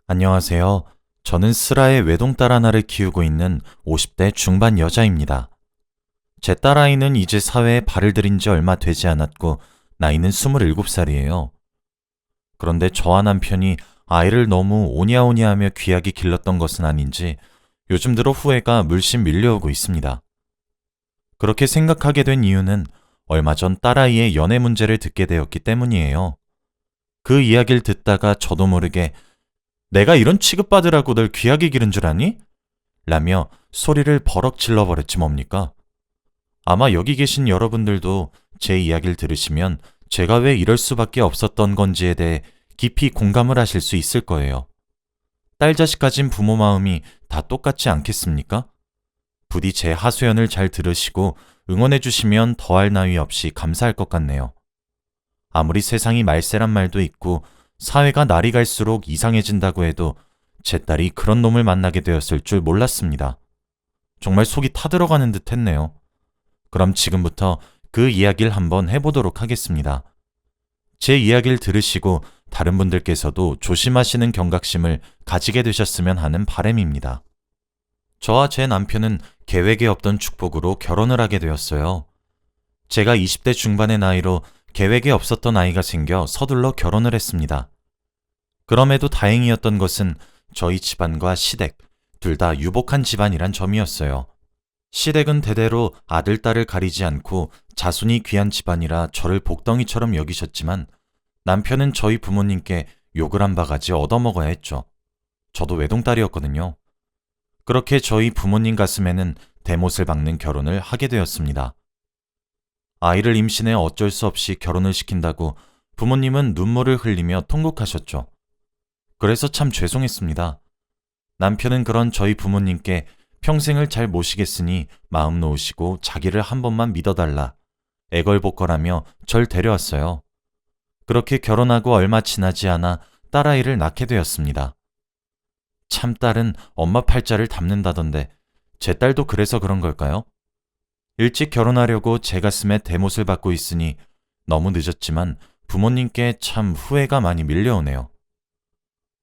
안녕하세요. 저는 슬아의 외동딸 하나를 키우고 있는 50대 중반 여자입니다. 제 딸아이는 이제 사회에 발을 들인 지 얼마 되지 않았고 나이는 27살이에요. 그런데 저와 남편이 아이를 너무 오냐오냐하며 귀하게 길렀던 것은 아닌지 요즘 들어 후회가 물씬 밀려오고 있습니다. 그렇게 생각하게 된 이유는 얼마 전 딸아이의 연애 문제를 듣게 되었기 때문이에요. 그 이야기를 듣다가 저도 모르게 내가 이런 취급받으라고 널 귀하게 기른 줄 아니? 라며 소리를 버럭 질러버렸지 뭡니까? 아마 여기 계신 여러분들도 제 이야기를 들으시면 제가 왜 이럴 수밖에 없었던 건지에 대해 깊이 공감을 하실 수 있을 거예요. 딸 자식 가진 부모 마음이 다 똑같지 않겠습니까? 부디 제 하소연을 잘 들으시고 응원해 주시면 더할 나위 없이 감사할 것 같네요. 아무리 세상이 말세란 말도 있고 사회가 날이 갈수록 이상해진다고 해도 제 딸이 그런 놈을 만나게 되었을 줄 몰랐습니다. 정말 속이 타들어가는 듯 했네요. 그럼 지금부터 그 이야기를 한번 해보도록 하겠습니다. 제 이야기를 들으시고 다른 분들께서도 조심하시는 경각심을 가지게 되셨으면 하는 바람입니다. 저와 제 남편은 계획에 없던 축복으로 결혼을 하게 되었어요. 제가 20대 중반의 나이로 계획에 없었던 아이가 생겨 서둘러 결혼을 했습니다. 그럼에도 다행이었던 것은 저희 집안과 시댁, 둘 다 유복한 집안이란 점이었어요. 시댁은 대대로 아들, 딸을 가리지 않고 자손이 귀한 집안이라 저를 복덩이처럼 여기셨지만 남편은 저희 부모님께 욕을 한 바가지 얻어먹어야 했죠. 저도 외동딸이었거든요. 그렇게 저희 부모님 가슴에는 대못을 박는 결혼을 하게 되었습니다. 아이를 임신해 어쩔 수 없이 결혼을 시킨다고 부모님은 눈물을 흘리며 통곡하셨죠. 그래서 참 죄송했습니다. 남편은 그런 저희 부모님께 평생을 잘 모시겠으니 마음 놓으시고 자기를 한 번만 믿어달라 애걸복걸하며 절 데려왔어요. 그렇게 결혼하고 얼마 지나지 않아 딸아이를 낳게 되었습니다. 참 딸은 엄마 팔자를 담는다던데 제 딸도 그래서 그런 걸까요? 일찍 결혼하려고 제 가슴에 대못을 받고 있으니 너무 늦었지만 부모님께 참 후회가 많이 밀려오네요.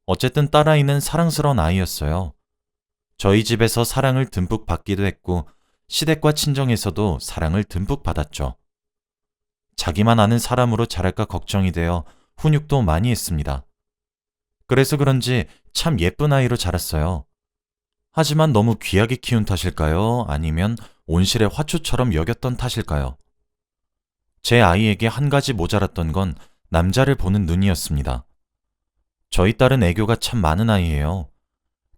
어쨌든 딸아이는 사랑스러운 아이였어요. 저희 집에서 사랑을 듬뿍 받기도 했고 시댁과 친정에서도 사랑을 듬뿍 받았죠. 자기만 아는 사람으로 자랄까 걱정이 되어 훈육도 많이 했습니다. 그래서 그런지 참 예쁜 아이로 자랐어요. 하지만 너무 귀하게 키운 탓일까요? 아니면 온실의 화초처럼 여겼던 탓일까요? 제 아이에게 한 가지 모자랐던 건 남자를 보는 눈이었습니다. 저희 딸은 애교가 참 많은 아이예요.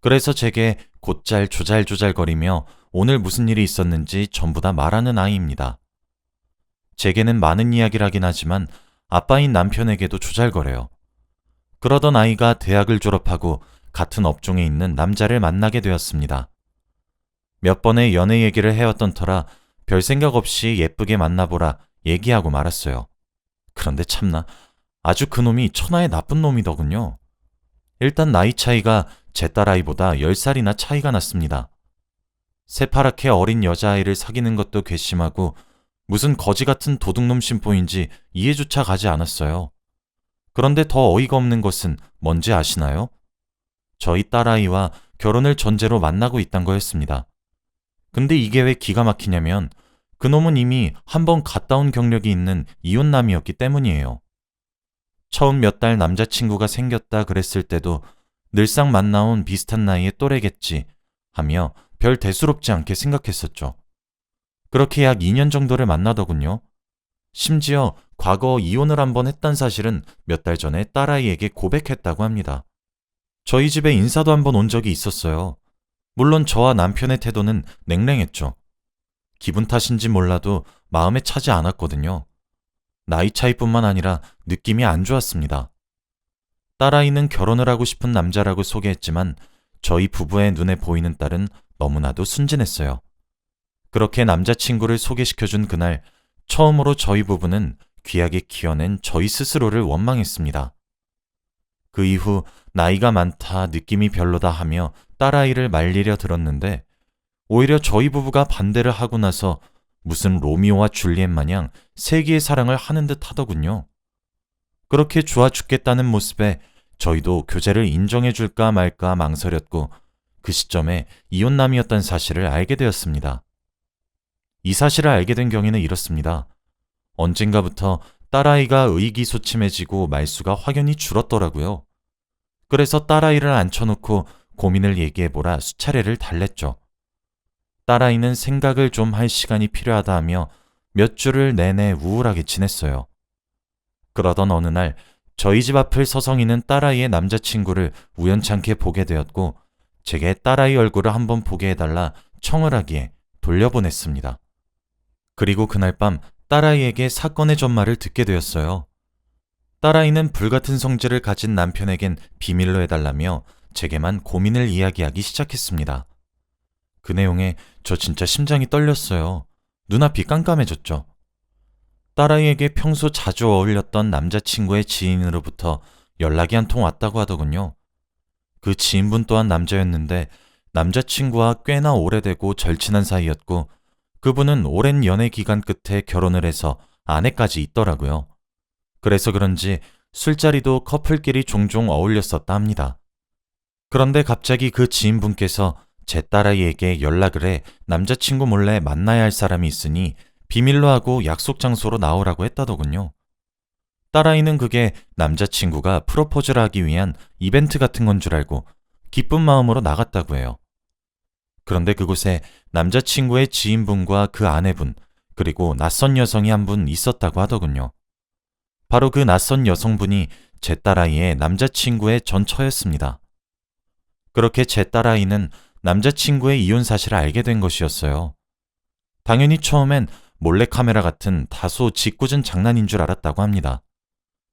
그래서 제게 곧잘 조잘조잘거리며 오늘 무슨 일이 있었는지 전부 다 말하는 아이입니다. 제게는 많은 이야기를 하긴 하지만 아빠인 남편에게도 조잘거려요. 그러던 아이가 대학을 졸업하고 같은 업종에 있는 남자를 만나게 되었습니다. 몇 번의 연애 얘기를 해왔던 터라 별 생각 없이 예쁘게 만나보라 얘기하고 말았어요. 그런데 참나 아주 그놈이 천하의 나쁜 놈이더군요. 일단 나이 차이가 제 딸아이보다 10살이나 차이가 났습니다. 새파랗게 어린 여자아이를 사귀는 것도 괘씸하고 무슨 거지 같은 도둑놈 심보인지 이해조차 가지 않았어요. 그런데 더 어이가 없는 것은 뭔지 아시나요? 저희 딸아이와 결혼을 전제로 만나고 있단 거였습니다. 근데 이게 왜 기가 막히냐면 그놈은 이미 한 번 갔다 온 경력이 있는 이혼남이었기 때문이에요. 처음 몇 달 남자친구가 생겼다 그랬을 때도 늘상 만나온 비슷한 나이의 또래겠지 하며 별 대수롭지 않게 생각했었죠. 그렇게 약 2년 정도를 만나더군요. 심지어 과거 이혼을 한 번 했단 사실은 몇 달 전에 딸아이에게 고백했다고 합니다. 저희 집에 인사도 한 번 온 적이 있었어요. 물론 저와 남편의 태도는 냉랭했죠. 기분 탓인지 몰라도 마음에 차지 않았거든요. 나이 차이뿐만 아니라 느낌이 안 좋았습니다. 딸아이는 결혼을 하고 싶은 남자라고 소개했지만 저희 부부의 눈에 보이는 딸은 너무나도 순진했어요. 그렇게 남자친구를 소개시켜준 그날 처음으로 저희 부부는 귀하게 키워낸 저희 스스로를 원망했습니다. 그 이후 나이가 많다, 느낌이 별로다 하며 딸아이를 말리려 들었는데 오히려 저희 부부가 반대를 하고 나서 무슨 로미오와 줄리엣 마냥 세기의 사랑을 하는 듯 하더군요. 그렇게 좋아 죽겠다는 모습에 저희도 교제를 인정해줄까 말까 망설였고 그 시점에 이혼남이었던 사실을 알게 되었습니다. 이 사실을 알게 된 경위는 이렇습니다. 언젠가부터 딸아이가 의기소침해지고 말수가 확연히 줄었더라고요. 그래서 딸아이를 앉혀놓고 고민을 얘기해보라 수차례를 달랬죠. 딸아이는 생각을 좀 할 시간이 필요하다 하며 몇 주를 내내 우울하게 지냈어요. 그러던 어느 날 저희 집 앞을 서성이는 딸아이의 남자친구를 우연찮게 보게 되었고 제게 딸아이 얼굴을 한번 보게 해달라 청을 하기에 돌려보냈습니다. 그리고 그날 밤 딸아이에게 사건의 전말을 듣게 되었어요. 딸아이는 불같은 성질을 가진 남편에겐 비밀로 해달라며 제게만 고민을 이야기하기 시작했습니다. 그 내용에 저 진짜 심장이 떨렸어요. 눈앞이 깜깜해졌죠. 딸아이에게 평소 자주 어울렸던 남자친구의 지인으로부터 연락이 한 통 왔다고 하더군요. 그 지인분 또한 남자였는데 남자친구와 꽤나 오래되고 절친한 사이였고 그분은 오랜 연애 기간 끝에 결혼을 해서 아내까지 있더라고요. 그래서 그런지 술자리도 커플끼리 종종 어울렸었다 합니다. 그런데 갑자기 그 지인분께서 제 딸아이에게 연락을 해 남자친구 몰래 만나야 할 사람이 있으니 비밀로 하고 약속 장소로 나오라고 했다더군요. 딸아이는 그게 남자친구가 프로포즈를 하기 위한 이벤트 같은 건 줄 알고 기쁜 마음으로 나갔다고 해요. 그런데 그곳에 남자친구의 지인분과 그 아내분, 그리고 낯선 여성이 한 분 있었다고 하더군요. 바로 그 낯선 여성분이 제 딸아이의 남자친구의 전 처였습니다. 그렇게 제 딸아이는 남자친구의 이혼 사실을 알게 된 것이었어요. 당연히 처음엔 몰래카메라 같은 다소 짓궂은 장난인 줄 알았다고 합니다.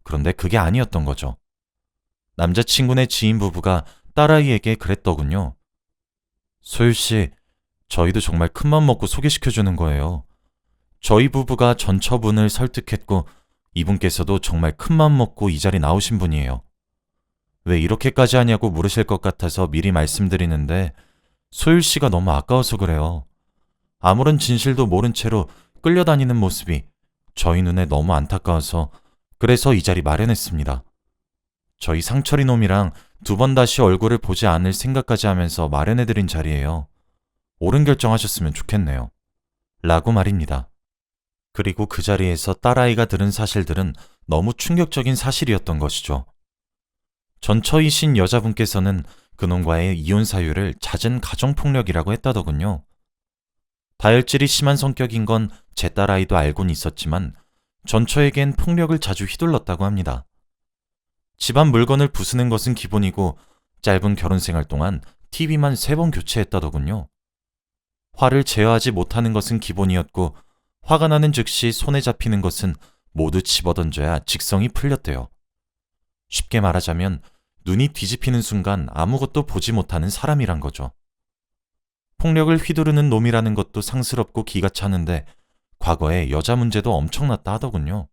그런데 그게 아니었던 거죠. 남자친구네 지인 부부가 딸아이에게 그랬더군요. 소율씨, 저희도 정말 큰맘 먹고 소개시켜주는 거예요. 저희 부부가 전처분을 설득했고 이분께서도 정말 큰맘 먹고 이 자리 나오신 분이에요. 왜 이렇게까지 하냐고 물으실 것 같아서 미리 말씀드리는데 소율씨가 너무 아까워서 그래요. 아무런 진실도 모른 채로 끌려다니는 모습이 저희 눈에 너무 안타까워서 그래서 이 자리 마련했습니다. 저희 상철이 놈이랑 두 번 다시 얼굴을 보지 않을 생각까지 하면서 마련해드린 자리예요. 옳은 결정하셨으면 좋겠네요. 라고 말입니다. 그리고 그 자리에서 딸아이가 들은 사실들은 너무 충격적인 사실이었던 것이죠. 전처이신 여자분께서는 그놈과의 이혼 사유를 잦은 가정폭력이라고 했다더군요. 다혈질이 심한 성격인 건 제 딸아이도 알고는 있었지만 전처에겐 폭력을 자주 휘둘렀다고 합니다. 집안 물건을 부수는 것은 기본이고 짧은 결혼 생활 동안 TV만 3번 교체했다더군요. 화를 제어하지 못하는 것은 기본이었고 화가 나는 즉시 손에 잡히는 것은 모두 집어던져야 직성이 풀렸대요. 쉽게 말하자면 눈이 뒤집히는 순간 아무것도 보지 못하는 사람이란 거죠. 폭력을 휘두르는 놈이라는 것도 상스럽고 기가 차는데 과거에 여자 문제도 엄청났다 하더군요.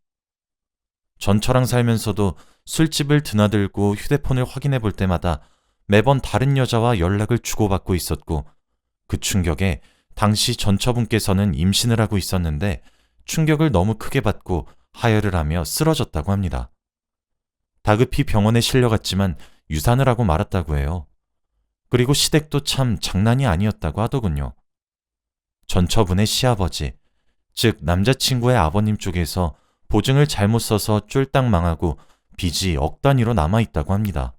전처랑 살면서도 술집을 드나들고 휴대폰을 확인해 볼 때마다 매번 다른 여자와 연락을 주고받고 있었고 그 충격에 당시 전처분께서는 임신을 하고 있었는데 충격을 너무 크게 받고 하혈을 하며 쓰러졌다고 합니다. 다급히 병원에 실려갔지만 유산을 하고 말았다고 해요. 그리고 시댁도 참 장난이 아니었다고 하더군요. 전처분의 시아버지, 즉 남자친구의 아버님 쪽에서 보증을 잘못 써서 쫄딱 망하고 빚이 억 단위로 남아있다고 합니다.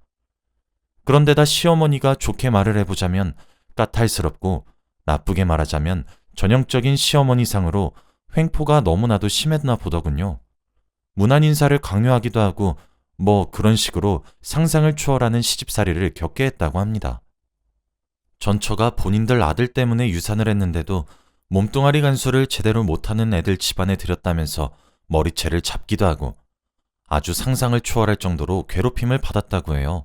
그런데다 시어머니가 좋게 말을 해보자면 까탈스럽고 나쁘게 말하자면 전형적인 시어머니상으로 횡포가 너무나도 심했나 보더군요. 무난 인사를 강요하기도 하고 뭐 그런 식으로 상상을 초월하는 시집살이를 겪게 했다고 합니다. 전처가 본인들 아들 때문에 유산을 했는데도 몸뚱아리 간수를 제대로 못하는 애들 집안에 들였다면서 머리채를 잡기도 하고 아주 상상을 초월할 정도로 괴롭힘을 받았다고 해요.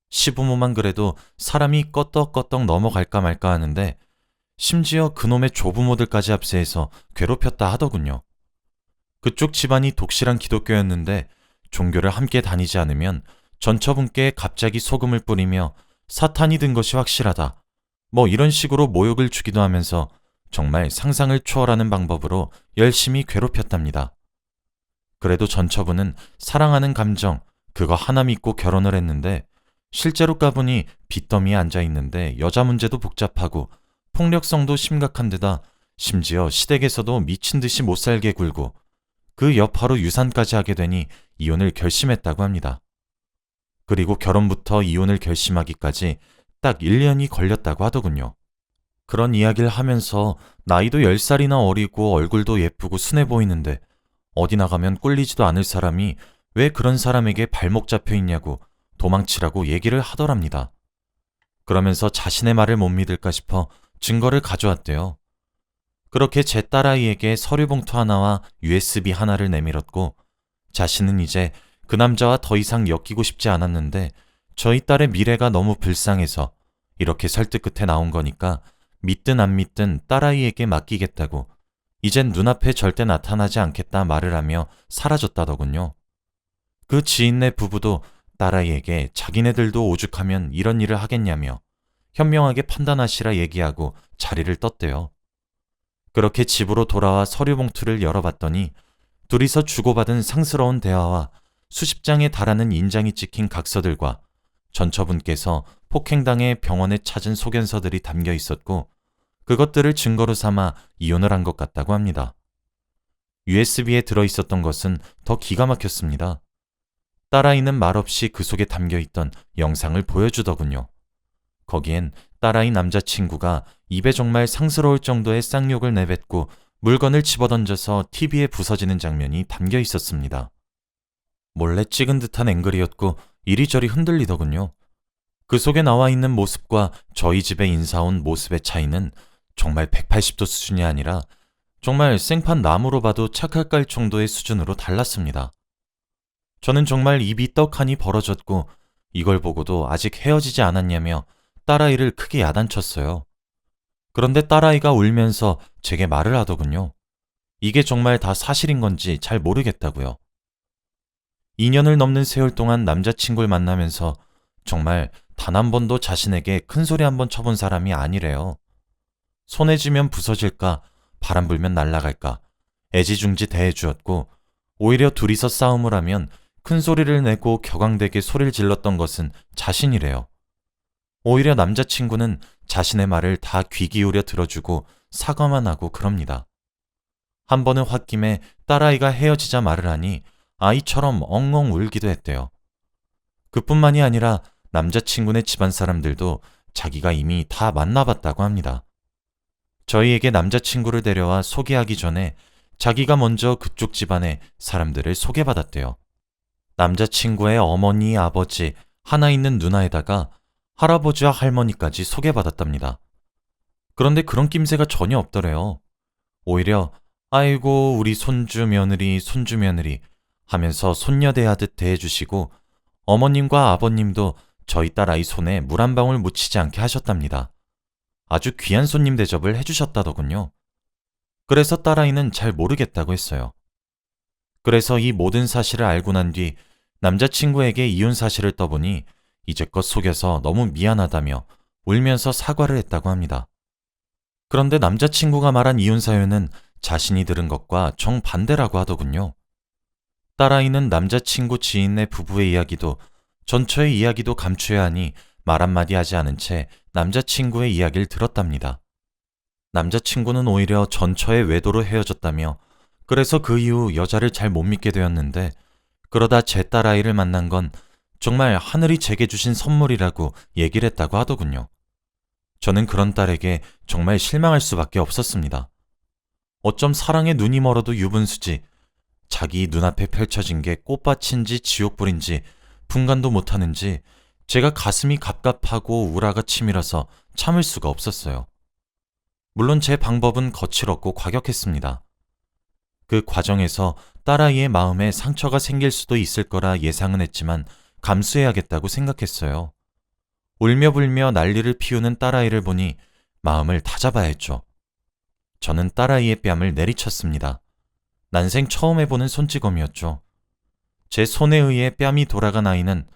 시부모만 그래도 사람이 껐덕껐덕 넘어갈까 말까 하는데 심지어 그놈의 조부모들까지 합세해서 괴롭혔다 하더군요. 그쪽 집안이 독실한 기독교였는데 종교를 함께 다니지 않으면 전처분께 갑자기 소금을 뿌리며 사탄이 든 것이 확실하다. 뭐 이런 식으로 모욕을 주기도 하면서 정말 상상을 초월하는 방법으로 열심히 괴롭혔답니다. 그래도 전처분은 사랑하는 감정 그거 하나 믿고 결혼을 했는데 실제로 까보니 빚더미에 앉아 있는데 여자 문제도 복잡하고 폭력성도 심각한 데다 심지어 시댁에서도 미친 듯이 못 살게 굴고 그 여파로 유산까지 하게 되니 이혼을 결심했다고 합니다. 그리고 결혼부터 이혼을 결심하기까지 딱 1년이 걸렸다고 하더군요. 그런 이야기를 하면서 나이도 10살이나 어리고 얼굴도 예쁘고 순해 보이는데 어디 나가면 꿀리지도 않을 사람이 왜 그런 사람에게 발목 잡혀 있냐고 도망치라고 얘기를 하더랍니다. 그러면서 자신의 말을 못 믿을까 싶어 증거를 가져왔대요. 그렇게 제 딸아이에게 서류 봉투 하나와 USB 하나를 내밀었고 자신은 이제 그 남자와 더 이상 엮이고 싶지 않았는데 저희 딸의 미래가 너무 불쌍해서 이렇게 설득 끝에 나온 거니까 믿든 안 믿든 딸아이에게 맡기겠다고 이젠 눈앞에 절대 나타나지 않겠다 말을 하며 사라졌다더군요. 그 지인네 부부도 딸아이에게 자기네들도 오죽하면 이런 일을 하겠냐며 현명하게 판단하시라 얘기하고 자리를 떴대요. 그렇게 집으로 돌아와 서류 봉투를 열어봤더니 둘이서 주고받은 상스러운 대화와 수십 장에 달하는 인장이 찍힌 각서들과 전처분께서 폭행당해 병원에 찾은 소견서들이 담겨 있었고 그것들을 증거로 삼아 이혼을 한 것 같다고 합니다. USB에 들어있었던 것은 더 기가 막혔습니다. 딸아이는 말없이 그 속에 담겨있던 영상을 보여주더군요. 거기엔 딸아이 남자친구가 입에 정말 상스러울 정도의 쌍욕을 내뱉고 물건을 집어던져서 TV에 부서지는 장면이 담겨 있었습니다. 몰래 찍은 듯한 앵글이었고 이리저리 흔들리더군요. 그 속에 나와 있는 모습과 저희 집에 인사온 모습의 차이는 정말 180도 수준이 아니라 정말 생판 나무로 봐도 착각할 정도의 수준으로 달랐습니다. 저는 정말 입이 떡하니 벌어졌고 이걸 보고도 아직 헤어지지 않았냐며 딸아이를 크게 야단쳤어요. 그런데 딸아이가 울면서 제게 말을 하더군요. 이게 정말 다 사실인 건지 잘 모르겠다고요. 2년을 넘는 세월 동안 남자친구를 만나면서 정말 단 한 번도 자신에게 큰 소리 한 번 쳐본 사람이 아니래요. 손에 쥐면 부서질까, 바람 불면 날아갈까, 애지중지 대해주었고 오히려 둘이서 싸움을 하면 큰 소리를 내고 격앙되게 소리를 질렀던 것은 자신이래요. 오히려 남자친구는 자신의 말을 다 귀 기울여 들어주고 사과만 하고 그럽니다. 한 번은 홧김에 딸아이가 헤어지자 말을 하니 아이처럼 엉엉 울기도 했대요. 그뿐만이 아니라 남자친구네 집안 사람들도 자기가 이미 다 만나봤다고 합니다. 저희에게 남자친구를 데려와 소개하기 전에 자기가 먼저 그쪽 집안에 사람들을 소개받았대요. 남자친구의 어머니, 아버지, 하나 있는 누나에다가 할아버지와 할머니까지 소개받았답니다. 그런데 그런 낌새가 전혀 없더래요. 오히려 아이고 우리 손주 며느리 손주 며느리 하면서 손녀 대하듯 대해주시고 어머님과 아버님도 저희 딸아이 손에 물 한 방울 묻히지 않게 하셨답니다. 아주 귀한 손님 대접을 해주셨다더군요. 그래서 딸아이는 잘 모르겠다고 했어요. 그래서 이 모든 사실을 알고 난 뒤 남자친구에게 이혼 사실을 떠보니 이제껏 속여서 너무 미안하다며 울면서 사과를 했다고 합니다. 그런데 남자친구가 말한 이혼 사유는 자신이 들은 것과 정반대라고 하더군요. 딸아이는 남자친구 지인네 부부의 이야기도 전처의 이야기도 감추어야 하니 말 한마디 하지 않은 채 남자친구의 이야기를 들었답니다. 남자친구는 오히려 전처의 외도로 헤어졌다며 그래서 그 이후 여자를 잘 못 믿게 되었는데 그러다 제 딸아이를 만난 건 정말 하늘이 제게 주신 선물이라고 얘기를 했다고 하더군요. 저는 그런 딸에게 정말 실망할 수밖에 없었습니다. 어쩜 사랑에 눈이 멀어도 유분수지 자기 눈앞에 펼쳐진 게 꽃밭인지 지옥불인지 분간도 못하는지 제가 가슴이 갑갑하고 우라가 치밀어서 참을 수가 없었어요. 물론 제 방법은 거칠었고 과격했습니다. 그 과정에서 딸아이의 마음에 상처가 생길 수도 있을 거라 예상은 했지만 감수해야겠다고 생각했어요. 울며 불며 난리를 피우는 딸아이를 보니 마음을 다잡아야 했죠. 저는 딸아이의 뺨을 내리쳤습니다. 난생 처음 해보는 손찌검이었죠. 제 손에 의해 뺨이 돌아간 아이는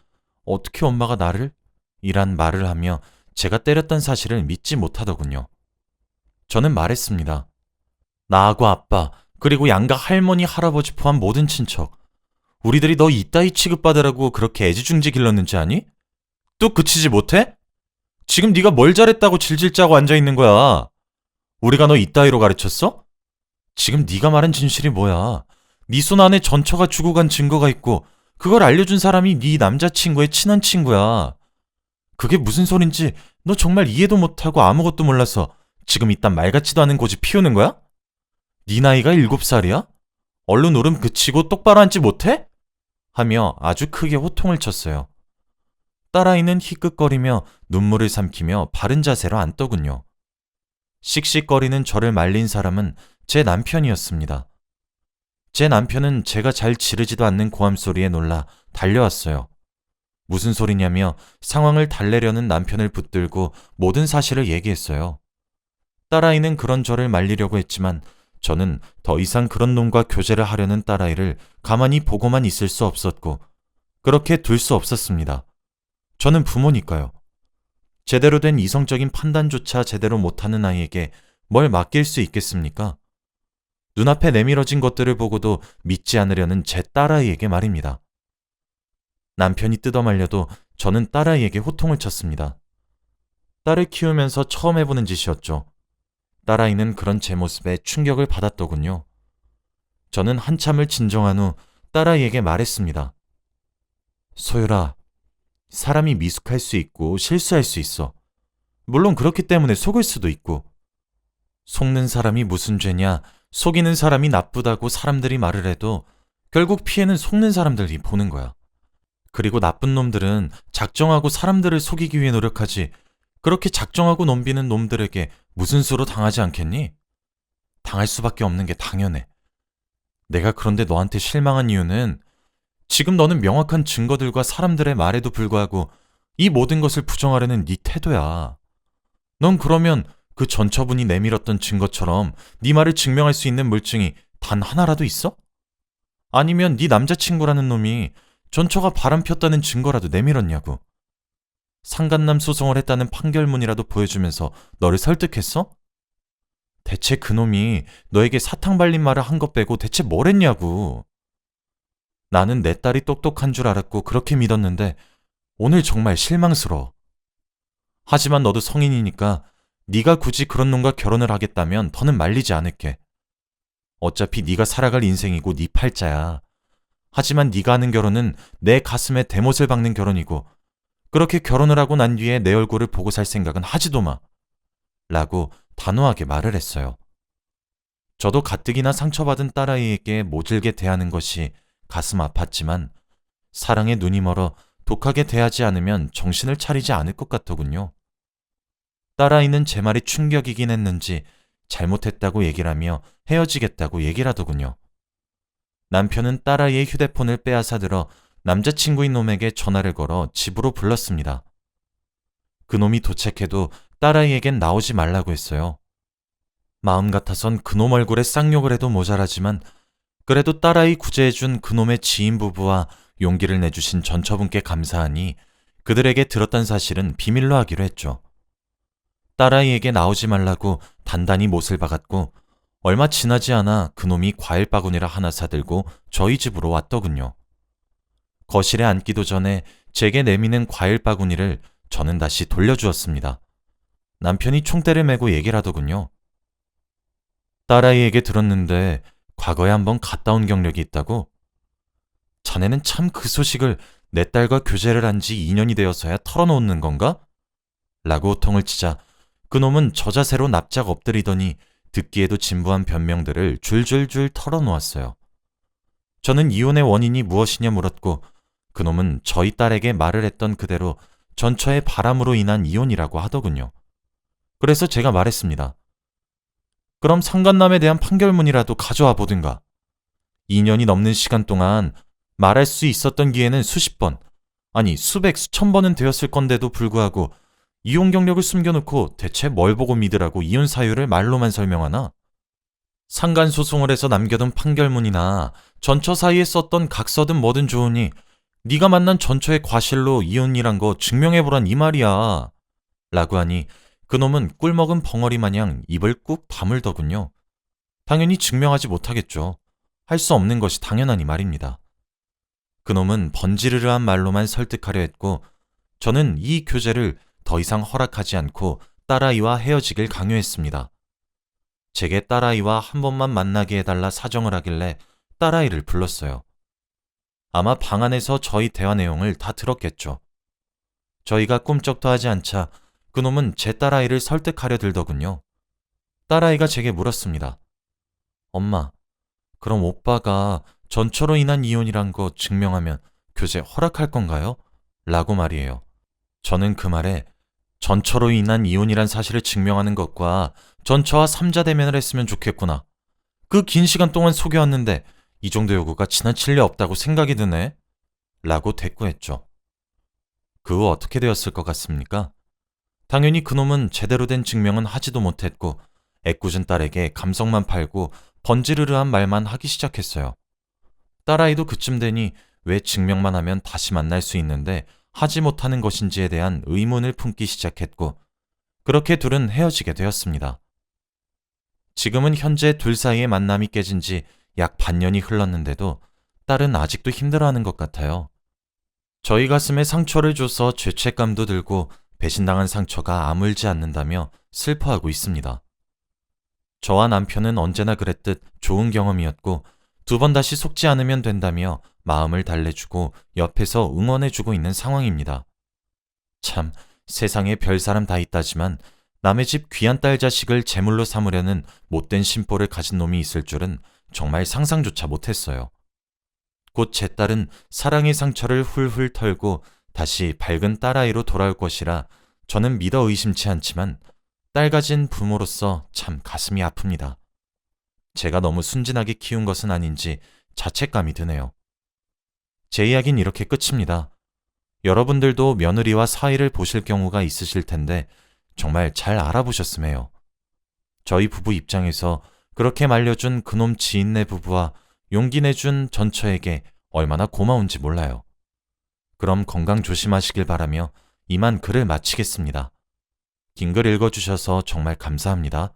어떻게 엄마가 나를? 이란 말을 하며 제가 때렸던 사실을 믿지 못하더군요. 저는 말했습니다. 나하고 아빠, 그리고 양가 할머니, 할아버지 포함 모든 친척, 우리들이 너 이따위 취급받으라고 그렇게 애지중지 길렀는지 아니? 또 그치지 못해? 지금 네가 뭘 잘했다고 질질 짜고 앉아있는 거야. 우리가 너 이따위로 가르쳤어? 지금 네가 말한 진실이 뭐야? 네 손 안에 전처가 주고 간 증거가 있고 그걸 알려준 사람이 네 남자친구의 친한 친구야. 그게 무슨 소린지 너 정말 이해도 못하고 아무것도 몰라서 지금 이딴 말 같지도 않은 고집 피우는 거야? 네 나이가 7살이야? 얼른 울음 그치고 똑바로 앉지 못해? 하며 아주 크게 호통을 쳤어요. 딸아이는 희끗거리며 눈물을 삼키며 바른 자세로 앉더군요. 씩씩거리는 저를 말린 사람은 제 남편이었습니다. 제 남편은 제가 잘 지르지도 않는 고함소리에 놀라 달려왔어요. 무슨 소리냐며 상황을 달래려는 남편을 붙들고 모든 사실을 얘기했어요. 딸아이는 그런 저를 말리려고 했지만 저는 더 이상 그런 놈과 교제를 하려는 딸아이를 가만히 보고만 있을 수 없었고 그렇게 둘 수 없었습니다. 저는 부모니까요. 제대로 된 이성적인 판단조차 제대로 못하는 아이에게 뭘 맡길 수 있겠습니까? 눈앞에 내밀어진 것들을 보고도 믿지 않으려는 제 딸아이에게 말입니다. 남편이 뜯어말려도 저는 딸아이에게 호통을 쳤습니다. 딸을 키우면서 처음 해보는 짓이었죠. 딸아이는 그런 제 모습에 충격을 받았더군요. 저는 한참을 진정한 후 딸아이에게 말했습니다. 소율아, 사람이 미숙할 수 있고 실수할 수 있어. 물론 그렇기 때문에 속을 수도 있고. 속는 사람이 무슨 죄냐, 속이는 사람이 나쁘다고 사람들이 말을 해도 결국 피해는 속는 사람들이 보는 거야. 그리고 나쁜 놈들은 작정하고 사람들을 속이기 위해 노력하지 그렇게 작정하고 넘비는 놈들에게 무슨 수로 당하지 않겠니? 당할 수밖에 없는 게 당연해. 내가 그런데 너한테 실망한 이유는 지금 너는 명확한 증거들과 사람들의 말에도 불구하고 이 모든 것을 부정하려는 네 태도야. 넌 그러면 그 전처분이 내밀었던 증거처럼 네 말을 증명할 수 있는 물증이 단 하나라도 있어? 아니면 네 남자친구라는 놈이 전처가 바람 폈다는 증거라도 내밀었냐고. 상간남 소송을 했다는 판결문이라도 보여주면서 너를 설득했어? 대체 그놈이 너에게 사탕 발린 말을 한 것 빼고 대체 뭘 했냐고. 나는 내 딸이 똑똑한 줄 알았고 그렇게 믿었는데 오늘 정말 실망스러워. 하지만 너도 성인이니까 네가 굳이 그런 놈과 결혼을 하겠다면 더는 말리지 않을게. 어차피 네가 살아갈 인생이고 네 팔자야. 하지만 네가 하는 결혼은 내 가슴에 대못을 박는 결혼이고 그렇게 결혼을 하고 난 뒤에 내 얼굴을 보고 살 생각은 하지도 마. 라고 단호하게 말을 했어요. 저도 가뜩이나 상처받은 딸아이에게 모질게 대하는 것이 가슴 아팠지만 사랑에 눈이 멀어 독하게 대하지 않으면 정신을 차리지 않을 것 같더군요. 딸아이는 제 말이 충격이긴 했는지 잘못했다고 얘기를 하며 헤어지겠다고 얘기를 하더군요. 남편은 딸아이의 휴대폰을 빼앗아 들어 남자친구인 놈에게 전화를 걸어 집으로 불렀습니다. 그놈이 도착해도 딸아이에겐 나오지 말라고 했어요. 마음 같아선 그놈 얼굴에 쌍욕을 해도 모자라지만 그래도 딸아이 구제해준 그놈의 지인 부부와 용기를 내주신 전처분께 감사하니 그들에게 들었던 사실은 비밀로 하기로 했죠. 딸아이에게 나오지 말라고 단단히 못을 박았고 얼마 지나지 않아 그놈이 과일 바구니를 하나 사들고 저희 집으로 왔더군요. 거실에 앉기도 전에 제게 내미는 과일 바구니를 저는 다시 돌려주었습니다. 남편이 총대를 메고 얘기를 하더군요. 딸아이에게 들었는데 과거에 한번 갔다 온 경력이 있다고? 자네는 참 그 소식을 내 딸과 교제를 한 지 2년이 되어서야 털어놓는 건가? 라고 호통을 치자 그놈은 저자세로 납작 엎드리더니 듣기에도 진부한 변명들을 줄줄줄 털어놓았어요. 저는 이혼의 원인이 무엇이냐 물었고 그놈은 저희 딸에게 말을 했던 그대로 전처의 바람으로 인한 이혼이라고 하더군요. 그래서 제가 말했습니다. 그럼 상간남에 대한 판결문이라도 가져와 보든가. 2년이 넘는 시간 동안 말할 수 있었던 기회는 수십 번, 아니 수백 수천 번은 되었을 건데도 불구하고 이혼 경력을 숨겨놓고 대체 뭘 보고 믿으라고 이혼 사유를 말로만 설명하나? 상간소송을 해서 남겨둔 판결문이나 전처 사이에 썼던 각서든 뭐든 좋으니 네가 만난 전처의 과실로 이혼이란 거 증명해보란 이 말이야. 라고 하니 그놈은 꿀먹은 벙어리 마냥 입을 꾹 다물더군요. 당연히 증명하지 못하겠죠. 할 수 없는 것이 당연하니 말입니다. 그놈은 번지르르한 말로만 설득하려 했고 저는 이 교제를 더 이상 허락하지 않고 딸아이와 헤어지길 강요했습니다. 제게 딸아이와 한 번만 만나게 해달라 사정을 하길래 딸아이를 불렀어요. 아마 방 안에서 저희 대화 내용을 다 들었겠죠. 저희가 꿈쩍도 하지 않자 그놈은 제 딸아이를 설득하려 들더군요. 딸아이가 제게 물었습니다. 엄마, 그럼 오빠가 전처로 인한 이혼이란 거 증명하면 교제 허락할 건가요? 라고 말이에요. 저는 그 말에 전처로 인한 이혼이란 사실을 증명하는 것과 전처와 삼자 대면을 했으면 좋겠구나. 그 긴 시간 동안 속여왔는데 이 정도 요구가 지나칠 리 없다고 생각이 드네. 라고 대꾸했죠. 그 후 어떻게 되었을 것 같습니까? 당연히 그놈은 제대로 된 증명은 하지도 못했고 애꿎은 딸에게 감성만 팔고 번지르르한 말만 하기 시작했어요. 딸아이도 그쯤 되니 왜 증명만 하면 다시 만날 수 있는데 하지 못하는 것인지에 대한 의문을 품기 시작했고 그렇게 둘은 헤어지게 되었습니다. 지금은 현재 둘 사이의 만남이 깨진 지 약 반년이 흘렀는데도 딸은 아직도 힘들어하는 것 같아요. 저희 가슴에 상처를 줘서 죄책감도 들고 배신당한 상처가 아물지 않는다며 슬퍼하고 있습니다. 저와 남편은 언제나 그랬듯 좋은 경험이었고 두 번 다시 속지 않으면 된다며 마음을 달래주고 옆에서 응원해주고 있는 상황입니다. 참, 세상에 별 사람 다 있다지만 남의 집 귀한 딸 자식을 제물로 삼으려는 못된 심보를 가진 놈이 있을 줄은 정말 상상조차 못했어요. 곧 제 딸은 사랑의 상처를 훌훌 털고 다시 밝은 딸아이로 돌아올 것이라 저는 믿어 의심치 않지만 딸 가진 부모로서 참 가슴이 아픕니다. 제가 너무 순진하게 키운 것은 아닌지 자책감이 드네요. 제 이야기는 이렇게 끝입니다. 여러분들도 며느리와 사이를 보실 경우가 있으실 텐데 정말 잘 알아보셨으면 해요. 저희 부부 입장에서 그렇게 말려준 그놈 지인네 부부와 용기 내준 전처에게 얼마나 고마운지 몰라요. 그럼 건강 조심하시길 바라며 이만 글을 마치겠습니다. 긴 글 읽어주셔서 정말 감사합니다.